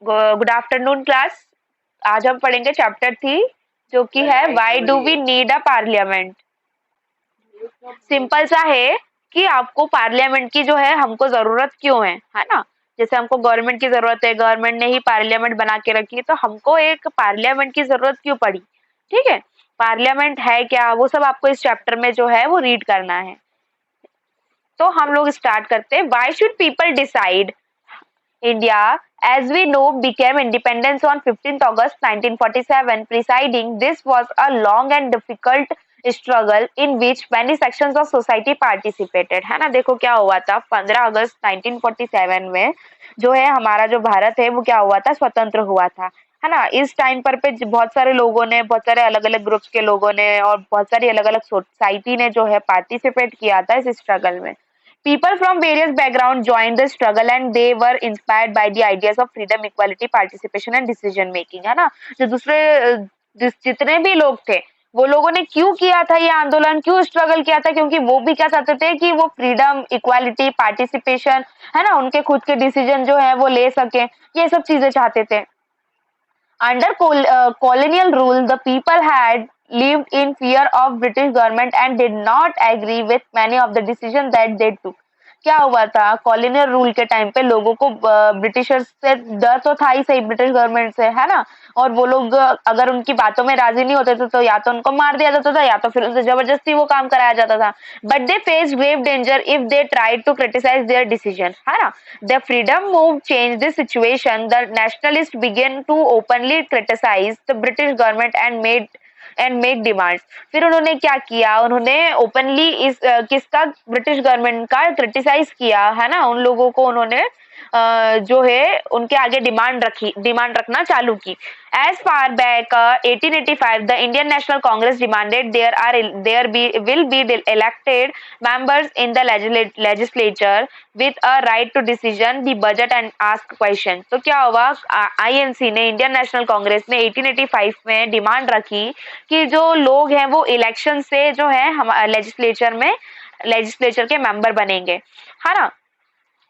Good afternoon class. आज हम पढ़ेंगे चैप्टर 3 जो कि है why do we need a parliament. Simple सा है कि आपको पार्लियामेंट की जो है हमको जरूरत क्यों है ना। जैसे हमको गवर्नमेंट की जरूरत है, गवर्नमेंट ने ही पार्लियामेंट बना के रखी है, तो हमको एक पार्लियामेंट की जरूरत क्यों पड़ी। ठीक है, पार्लियामेंट है क्या वो सब आपको इस चैप्टर में जो है वो रीड करना है। तो हम लोग स्टार्ट करते हैं। Why should people decide India, as we know, became independence on 15th August 1947. Presiding this was a long and difficult struggle in which many sections of society participated. है ना, देखो क्या हुआ था 15 अगस्त 1947 में जो है हमारा जो भारत है वो क्या हुआ था, स्वतंत्र हुआ था। है ना, इस टाइम पर पे बहुत सारे लोगों ने, बहुत सारे अलग अलग ग्रुप्स के लोगों ने और बहुत सारी अलग अलग सोसाइटी ने जो है पार्टिसिपेट किया था इस स्ट्रगल में। People from various backgrounds joined the struggle and they were inspired by the ideas of freedom, equality, participation and decision making। है ना, जो दूसरे जितने भी लोग थे वो लोगों ने क्यों किया था ये आंदोलन, क्यों स्ट्रगल किया था, क्योंकि वो भी क्या चाहते थे कि वो फ्रीडम, इक्वालिटी, पार्टिसिपेशन, है ना, उनके खुद के डिसीजन जो है वो ले सके, ये सब चीजें चाहते थे। Under colonial rule, the people had lived in fear of British government and did not agree with many of the decisions that they took। क्या हुआ था, कॉलोनियल रूल के टाइम पे लोगों को ब्रिटिशर्स से डर तो था ही सही, ब्रिटिश गवर्नमेंट से, है ना। और वो लोग अगर उनकी बातों में राजी नहीं होते थे तो या तो उनको मार दिया जाता था या तो फिर उनसे जबरदस्ती वो काम कराया जाता था। But they face grave danger if they tried to criticise their decision. है ना, the freedom move changed the situation. The nationalists began to openly criticize the British government and make demands। फिर उन्होंने क्या किया, उन्होंने ओपनली इस किसका, British government का क्रिटिसाइज किया, है ना। उन लोगों को उन्होंने जो है उनके आगे डिमांड रखना चालू की। As far back 1885, the Indian National Congress demanded will be elected members in the legislature with a right to decision the budget and ask question। तो क्या हुआ, आईएनसी ने, इंडियन नेशनल कांग्रेस ने 1885 में डिमांड रखी कि जो लोग हैं वो इलेक्शन से जो है हम लेजिस्लेचर के मेंबर बनेंगे, है ना,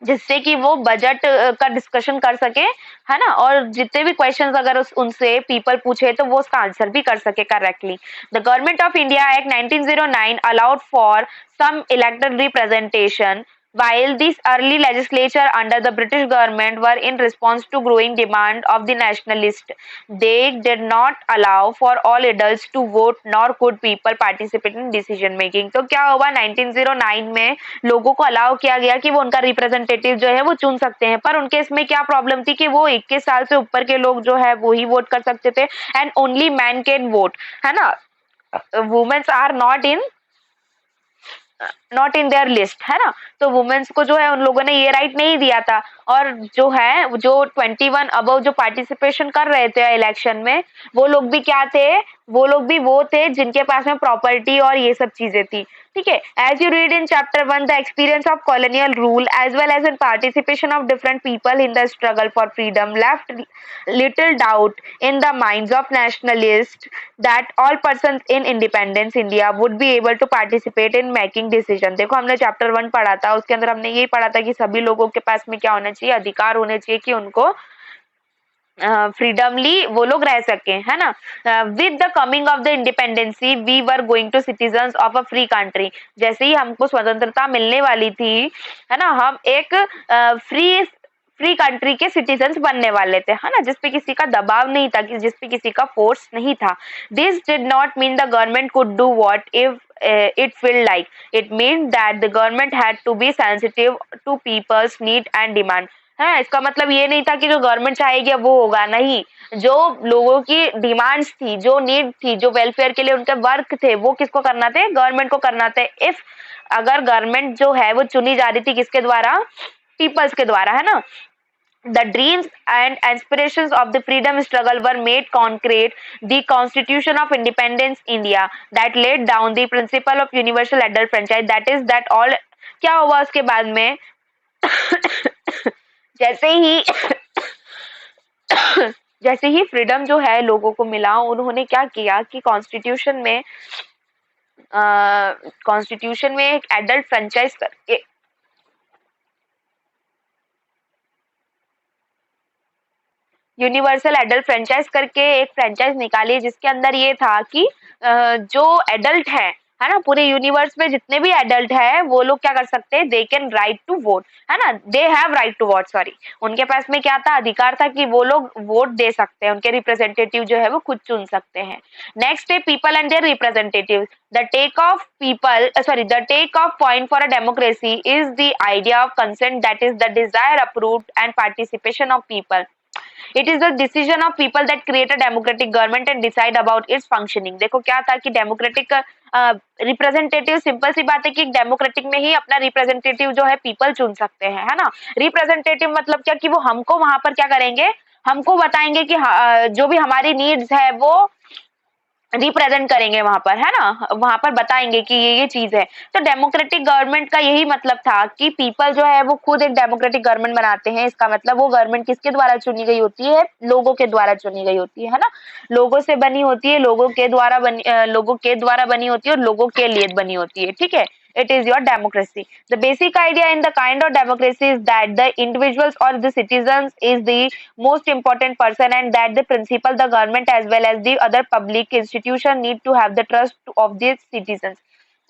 जिससे कि वो बजट का डिस्कशन कर सके, है ना, और जितने भी क्वेश्चंस अगर उनसे पीपल पूछे तो वो उसका आंसर भी कर सके correctly. The government of India act 1909 allowed for some elected representation, while these early legislature under the British government were in response to growing demand of the nationalists, they did not allow for all adults to vote nor could people participate in decision making। तो क्या हुआ, 1909 में लोगों को allow किया गया कि वो उनका रिप्रेजेंटेटिव जो है वो चुन सकते हैं, पर उनके इसमें क्या प्रॉब्लम थी कि वो 21 साल से ऊपर के लोग जो है वो ही वोट कर सकते थे। And only man can vote, है ना, womens are not in their list, है ना। तो वुमेन्स को जो है उन लोगों ने ये राइट नहीं दिया था। और जो है जो 21 अबव जो पार्टिसिपेशन कर रहे थे इलेक्शन में, वो लोग भी क्या थे, वो लोग भी वो थे जिनके पास में प्रॉपर्टी और ये सब चीजें थी। ठीक है, as you read in chapter 1, the experience of colonial rule as well as in participation of different people in the struggle for freedom left little doubt in the minds of nationalists that all persons in independence India would be able to participate in making decision। देखो हमने chapter 1 पढ़ा था, उसके अंदर हमने यही पढ़ा था कि सभी लोगों के पास में क्या होना चाहिए, अधिकार होने चाहिए कि उनको फ्रीडमली वो लोग रह सके, है ना। With the coming of the independency we were going to citizens of a free country. जैसे ही हमको स्वतंत्रता मिलने वाली थी, है ना, हम एक फ्री कंट्री के सिटीजन्स बनने वाले थे, है ना, जिसपे किसी का दबाव नहीं था, कि जिसपे किसी का फोर्स नहीं था। This did not mean the government could do what if it feel like, it means that the government had to be sensitive to people's need and demand। है, इसका मतलब ये नहीं था कि जो गवर्नमेंट चाहेगी वो होगा, नहीं, जो लोगों की डिमांड्स थी, जो नीड थी, जो वेलफेयर के लिए उनके वर्क थे, वो किसको करना थे, गवर्नमेंट को करना थे। इफ अगर गवर्नमेंट जो है वो चुनी जा रही थी किसके द्वारा, पीपल्स के द्वारा, है ना। The dreams and aspirations of the freedom struggle were made concrete. The Constitution of Independence India that laid down the principle of universal adult franchise, that is that all। क्या हुआ उसके बाद में जैसे ही जैसे ही फ्रीडम जो है लोगों को मिला, उन्होंने क्या किया कि कॉन्स्टिट्यूशन में एक एडल्ट फ्रेंचाइज करके यूनिवर्सल एडल्ट फ्रेंचाइज करके एक फ्रेंचाइज निकाली, जिसके अंदर ये था कि जो एडल्ट है ना, पूरे यूनिवर्स में जितने भी एडल्ट है वो लोग क्या कर सकते हैं, they can right to vote, है ना, they have right to vote, sorry, उनके पास में क्या था, अधिकार था कि वो लोग वोट दे सकते हैं, उनके रिप्रेजेंटेटिव जो है वो खुद चुन सकते हैं। नेक्स्ट है people and their representative. The take off point for a democracy is the idea of consent, that is the desire, approved and participation of people. It is the decision of people that create a democratic government and decide about its functioning. देखो क्या था कि democratic representative, simple सी बात है कि democratic में ही अपना representative जो है पीपल चुन सकते हैं, है ना। रिप्रेजेंटेटिव मतलब क्या कि वो हमको वहां पर क्या करेंगे, हमको बताएंगे कि जो भी हमारी नीड्स है वो रिप्रेजेंट करेंगे वहां पर, है ना, वहां पर बताएंगे कि ये चीज है। तो डेमोक्रेटिक गवर्नमेंट का यही मतलब था कि पीपल जो है वो खुद एक डेमोक्रेटिक गवर्नमेंट बनाते हैं। इसका मतलब वो गवर्नमेंट किसके द्वारा चुनी गई होती है, लोगों के द्वारा चुनी गई होती है ना, लोगों से बनी होती है, लोगों के द्वारा बनी होती है और लोगों के लिए बनी होती है, ठीक है। It is your democracy. The basic idea in the kind of democracy is that the individuals or the citizens is the most important person, and that the principal, the government as well as the other public institution need to have the trust of the citizens.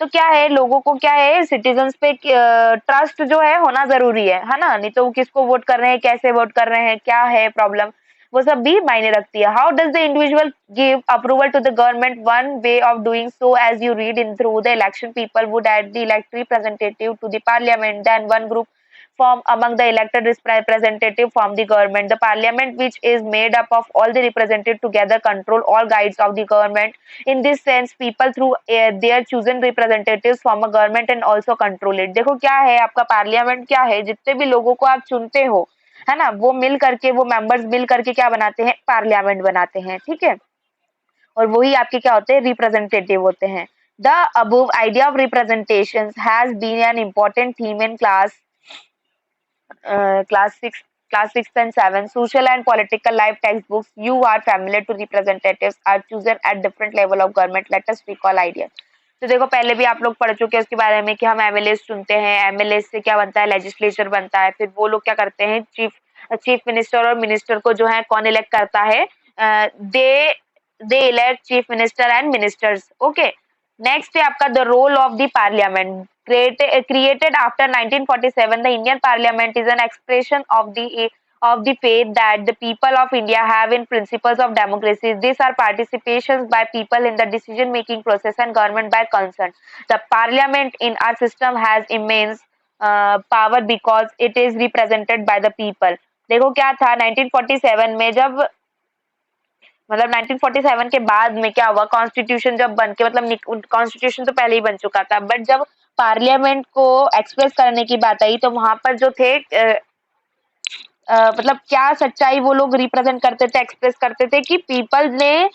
तो क्या है, लोगों को क्या है, citizens पे trust जो है होना जरूरी है ना, नहीं तो वो किसको वोट कर रहे हैं, कैसे वोट कर रहे हैं, क्या है प्रॉब्लम, वो सब भी मायने रखती है। How does the individual give approval to the government, one way of doing so as you read in through the election, people would add the elect representative to the parliament, then one group form among the elected representative from the government. The parliament, which is made up of all the representatives together, control all guides of the government. In this sense, people through their chosen representatives form a government and also control it. देखो क्या है, आपका parliament क्या है, जितने भी लोगों को आप चुनते हो, है ना, वो मिल करके, वो मेंबर्स मिल करके क्या बनाते हैं, पार्लियामेंट बनाते हैं, ठीक है। और वही आपके क्या होते हैं, रिप्रेजेंटेटिव होते हैं। The above idea of representations has been an important theme in class 6 and 7 social and political life textbooks. You are familiar to representatives are chosen at different level of government. Let us recall idea. तो देखो पहले भी आप लोग पढ़ चुके हैं उसके बारे में कि हम एमएलए चुनते हैं, एमएलए से क्या बनता है, लेजिस्लेचर बनता है, फिर वो लोग क्या करते हैं, चीफ मिनिस्टर और मिनिस्टर को जो है कौन इलेक्ट करता है, they elect chief minister and ministers, okay. Next है आपका the role of the parliament. Created after 1947, the Indian Parliament is an expression of the faith that the people of India have in principles of democracy. These are participations by people in the decision-making process and government by consent. The Parliament in our system has immense power because it is represented by the people. देखो क्या था 1947 में, जब मतलब 1947 के बाद में क्या हुआ, कॉन्स्टिट्यूशन जब बन के, मतलब कॉन्स्टिट्यूशन तो पहले ही बन चुका था, बट जब पार्लियामेंट को एक्सप्रेस करने की बात आई तो वहां पर जो थे मतलब क्या सच्चाई वो लोग रिप्रेजेंट करते थे, एक्सप्रेस करते थे कि पीपल ने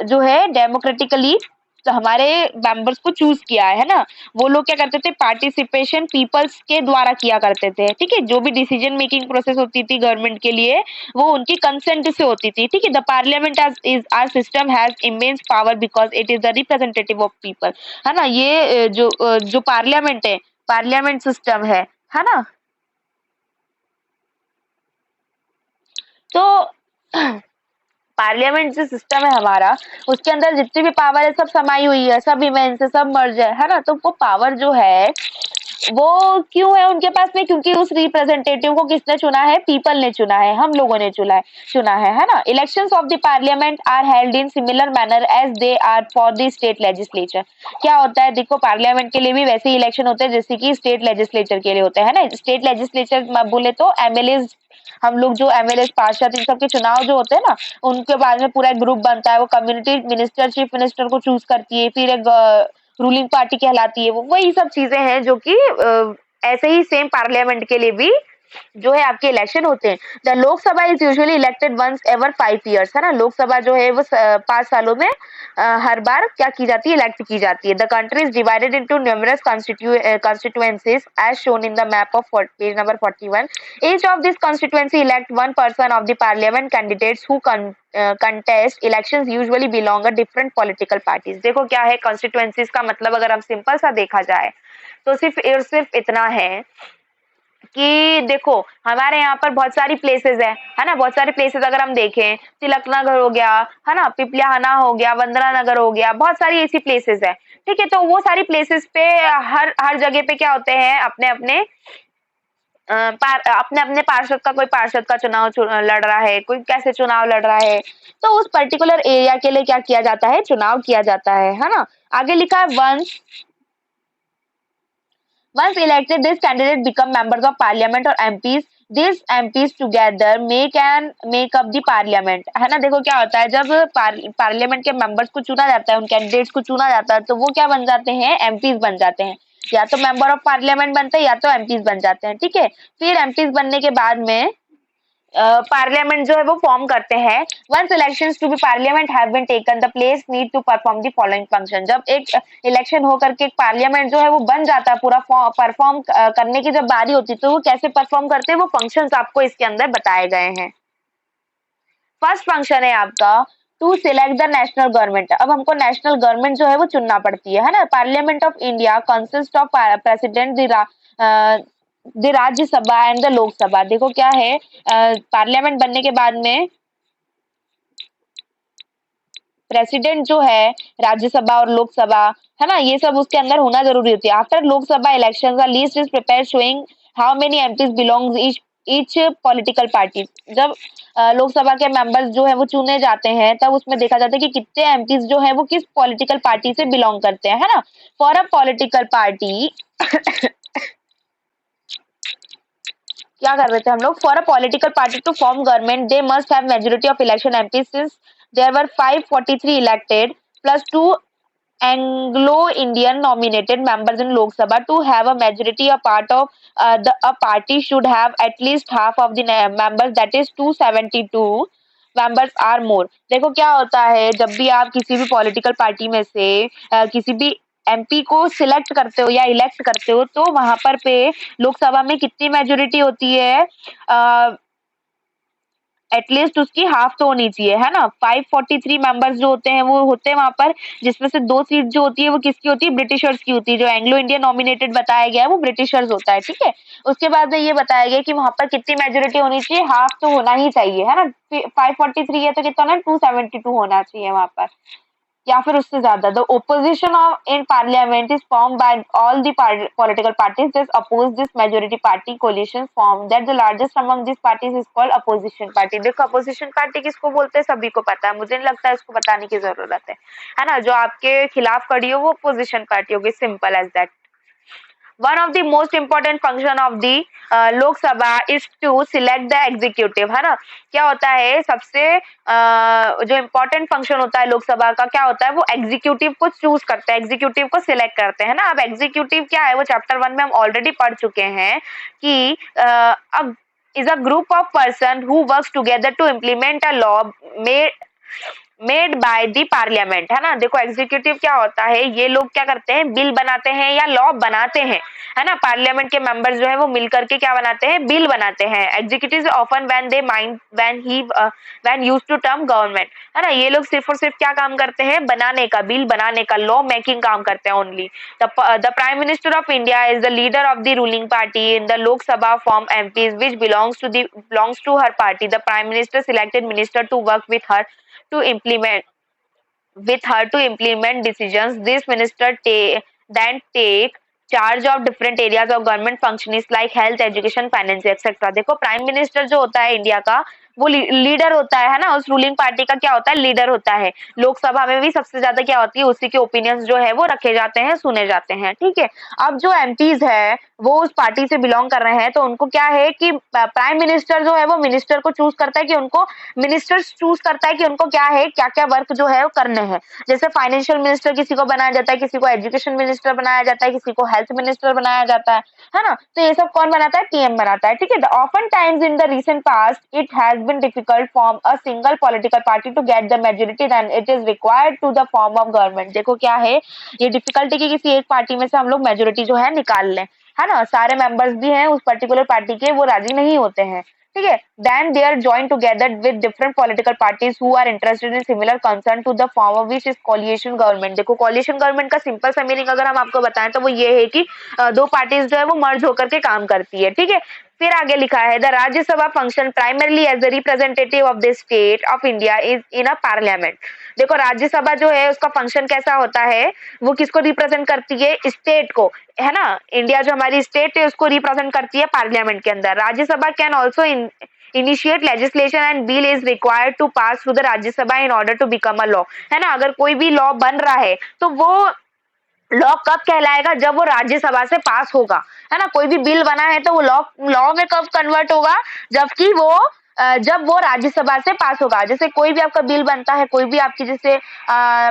जो है डेमोक्रेटिकली तो हमारे मेंबर्स को चूज किया है ना। वो लोग क्या करते थे, पार्टिसिपेशन पीपल्स के द्वारा किया करते थे, ठीक है। जो भी डिसीजन मेकिंग प्रोसेस होती थी गवर्नमेंट के लिए वो उनकी कंसेंट से होती थी, ठीक है। The parliament is our system has immense power because it is the representative of people, है ना। ये जो पार्लियामेंट है, पार्लियामेंट सिस्टम है ना। तो पार्लियामेंट जो सिस्टम है हमारा, उसके अंदर जितनी भी पावर है सब समाई हुई है, सब इमेंस है, सब मर्ज है ना। तो वो पावर जो है वो क्यों है उनके पास में, क्योंकि उस रिप्रेजेंटेटिव को किसने चुना है, पीपल ने चुना है, हम लोगों ने चुना है ना। Elections of the parliament are held in similar manner as they are for the state legislature. क्या होता है, देखो पार्लियामेंट के लिए भी वैसे ही इलेक्शन होते हैं जैसे कि स्टेट लेजिस्लेचर के लिए होते हैं ना। स्टेट लेजिस्लेचर बोले तो एमएलए, हम लोग जो एमएलए पार्षद इन सबके चुनाव जो होते हैं ना, उनके बाद में पूरा एक ग्रुप बनता है, वो कम्युनिटी मिनिस्टर चीफ मिनिस्टर को चूज करती है, फिर एक रूलिंग पार्टी कहलाती है, वो वही सब चीजें हैं जो कि ऐसे ही सेम पार्लियामेंट के लिए भी जो है आपके इलेक्शन होते हैं। The Lok Sabha is usually elected once ever 5 years, है ना। लोकसभा जो है वो 5 सालों में हर बार क्या की जाती है, इलेक्ट की जाती है। The country is divided into numerous constituencies as shown in the map of page number 41. Each of these constituency elect one person of the parliament. Candidates who contest elections usually belong a different political parties. देखो क्या है constituencies का मतलब, अगर हम simple सा देखा जाए तो सिर्फ इतना है कि देखो हमारे यहाँ पर बहुत सारी प्लेसेस है ना, बहुत सारी प्लेसेस अगर हम देखें, तिलक नगर हो गया, है ना, पिपलियाहाना हो गया, वंदना नगर हो गया, बहुत सारी ऐसी प्लेसेस है। ठीक है, तो वो सारी प्लेसेस पे हर हर जगह पे क्या होते हैं, अपने अपने अपने अपने पार्षद का, कोई पार्षद का चुनाव लड़ रहा है, कोई कैसे चुनाव लड़ रहा है, तो उस पर्टिकुलर एरिया के लिए क्या किया जाता है, चुनाव किया जाता है ना। आगे लिखा है once elected this candidate become members of parliament और MPs, these MPs together make up the parliament, है ना। देखो क्या होता है, जब पार्लियामेंट के मेंबर्स को चुना जाता है, उन कैंडिडेट्स को चुना जाता है, तो वो क्या बन जाते हैं, MPs बन जाते हैं, या तो मेंबर ऑफ पार्लियामेंट बनते हैं या तो MPs बन जाते हैं। ठीक है, फिर MPs बनने के बाद में पार्लियामेंट जो है वो फॉर्म करते हैं। Once elections to be parliament have been taken the place need to perform the following function. जब एक इलेक्शन होकर के एक पार्लियामेंट जो है वो बन जाता है, पूरा परफॉर्म करने की जब बारी होती है, तो वो कैसे परफॉर्म करते हैं, वो फंक्शंस आपको इसके अंदर बताए गए हैं। फर्स्ट फंक्शन है आपका to select the national government. अब हमको नेशनल गवर्नमेंट जो है वो चुनना पड़ती है ना। Parliament of India consist of president the Rajya Sabha and the Lok Sabha. देखो क्या है, पार्लियामेंट बनने के बाद में प्रेसिडेंट जो है, राज्यसभा और लोकसभा, है ना, ये सब उसके अंदर होना जरूरी होती है। After Lok Sabha election the list is prepare showing how many MPs belongs each political party. जब लोकसभा के मेंबर्स जो है वो चुने जाते हैं, तब उसमें देखा जाता है कि कितने एमपीज जो है वो किस पॉलिटिकल पार्टी से बिलोंग करते हैं, है ना। फॉर अ पॉलिटिकल पार्टी क्या कर रहे थे हम लोग, for a political party to form government they must have majority of election MP since there were 543 elected plus 2 Anglo Indian nominated members in Lok Sabha to have a majority. A part of a party should have at least half of the members, that is 272 members or more. देखो क्या होता है, जब भी आप किसी भी political party में से किसी भी एमपी को सिलेक्ट करते हो या इलेक्ट करते हो, तो वहां पर पे लोकसभा में कितनी मेजोरिटी होती है, एटलीस्ट उसकी हाफ तो होनी चाहिए, है ना। 543 मेंबर्स जो होते हैं वो होते हैं वहां पर, जिसमें से 2 सीट जो होती है वो किसकी होती है, ब्रिटिशर्स की होती है। जो एंग्लो इंडियन नॉमिनेटेड बताया गया है वो ब्रिटिशर्स होता है। ठीक है, उसके बाद में ये बताया गया कि वहां पर कितनी मेजोरिटी होनी चाहिए, हाफ तो होना ही चाहिए, है ना। 543 है तो कितना ना 272 होना चाहिए वहां पर, या फिर उससे ज्यादा। The opposition of in parliament is form by all the political parties that oppose this majority party coalition form that the largest among this parties is called opposition party. देखो अपोजिशन पार्टी किसको बोलते हैं, सभी को पता है, मुझे नहीं लगता है इसको बताने की जरूरत है ना। जो आपके खिलाफ खड़ी हो वो अपोजिशन पार्टी होगी, simple as that. One of the most important function of the लोक सभा is to select the executive, है ना। क्या होता है, सबसे जो इम्पोर्टेंट फंक्शन होता है लोकसभा का, क्या होता है, वो एग्जीक्यूटिव को चूज करते हैं, एग्जीक्यूटिव को सिलेक्ट करते हैं ना। अब एग्जीक्यूटिव क्या है, वो चैप्टर 1 में हम ऑलरेडी पढ़ चुके हैं कि अब is a group of person who works together to implement a law made by the parliament, है ना। देखो एग्जीक्यूटिव क्या होता है, ये लोग क्या करते हैं, बिल बनाते हैं या लॉ बनाते हैं, है ना। पार्लियामेंट के मेंबर्स जो है वो मिलकर के क्या बनाते हैं, बिल बनाते हैं। Executive often when they mind when used to term government, है ना। ये लोग सिर्फ और सिर्फ क्या काम करते हैं, बनाने का, बिल बनाने का, लॉ मेकिंग काम करते हैं only. The prime minister of India is the leader of the ruling party in the Lok Sabha form MPs which belongs to her party. The prime minister selected minister to work with her to implement decisions. This minister then take charge of different areas of government functions like health, education, finance, etc. देखो prime minister जो होता है India का, वो leader होता है ना। उस रूलिंग पार्टी का क्या होता है, लीडर होता है। लोकसभा में भी सबसे ज्यादा क्या होती है, उसी के ओपिनियंस जो है वो रखे जाते हैं, सुने जाते हैं। ठीक है, अब जो एमपीज है वो उस पार्टी से बिलोंग कर रहे हैं, तो उनको क्या है कि प्राइम मिनिस्टर जो है वो मिनिस्टर को चूज करता है कि उनको, मिनिस्टर्स चूज करता है कि उनको क्या है, क्या क्या वर्क जो है वो करने हैं। जैसे फाइनेंशियल मिनिस्टर किसी को बनाया जाता है, किसी को एजुकेशन मिनिस्टर बनाया जाता है, किसी को हेल्थ मिनिस्टर बनाया जाता है ना। तो ये सब कौन बनाता है, पीएम बनाता है। ठीक है, often times in the recent past it has been difficult form a single political party to get the majority then it is required to the form of government। देखो क्या है, ये डिफिकल्टी की किसी एक पार्टी में से हम लोग मेजोरिटी जो है निकाल लें, है ना। सारे मेंबर्स भी हैं उस पर्टिकुलर पार्टी के, वो राजी नहीं होते हैं, ठीक है, then they are joined together with different political parties who are interested in similar concern to the form of which is coalition government। देखो coalition government का सिंपल सा मीनिंग अगर हम आपको बताएं तो वो ये है कि दो पार्टीज जो है वो मर्ज होकर के काम करती है, ठीक है। फिर आगे लिखा है the Rajya Sabha function primarily as the representative of the state of India is in a parliament. देखो राज्यसभा जो है उसका फंक्शन कैसा होता है, वो किसको रिप्रेजेंट करती है, स्टेट को, है ना। इंडिया जो हमारी स्टेट है उसको रिप्रेजेंट करती है पार्लियामेंट के अंदर। Rajya Sabha can also initiate legislation and bill is required to pass through the Rajya Sabha in order to become a law, है ना। अगर कोई भी लॉ बन रहा है तो वो लॉ कब कहलाएगा, जब वो राज्यसभा से पास होगा, है ना। कोई भी बिल बना है तो वो लॉ लॉ में कब कन्वर्ट होगा, जबकि वो जब वो राज्यसभा से पास होगा। जैसे कोई भी आपका बिल बनता है, कोई भी आपकी जैसे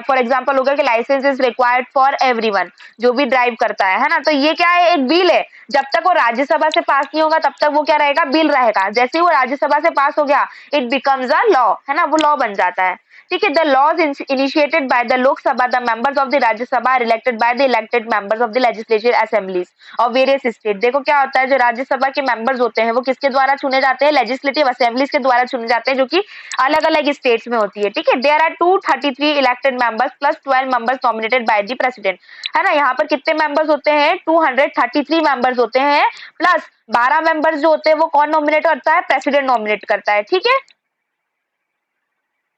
फॉर एग्जांपल होगा कि licence is required for everyone, जो भी ड्राइव करता है ना। तो ये क्या है, एक बिल है। जब तक वो राज्यसभा से पास नहीं होगा तब तक वो क्या रहेगा, बिल रहेगा। जैसे ही वो राज्यसभा से पास हो गया इट बिकम्स अ लॉ, है ना, वो लॉ बन जाता है, ठीक है। The laws initiated by the Lok Sabha, the members of the Rajya Sabha are elected by the elected members of the legislative assemblies of various state. देखो क्या होता है, जो राज्यसभा के मेंबर्स होते हैं वो किसके द्वारा चुने जाते हैं, लेजिस्लेटिव असेंबलीज के द्वारा चुने जाते हैं, जो कि अलग अलग स्टेट्स में होती है, ठीक है। There are 233 elected members plus 12 members nominated by the president, है ना। यहाँ पर कितने मेंबर्स होते हैं, 233 मेंबर्स होते हैं, प्लस 12 मेंबर्स जो होते हैं वो कौन नॉमिनेट करता है, प्रेसिडेंट नॉमिनेट करता है, ठीक है।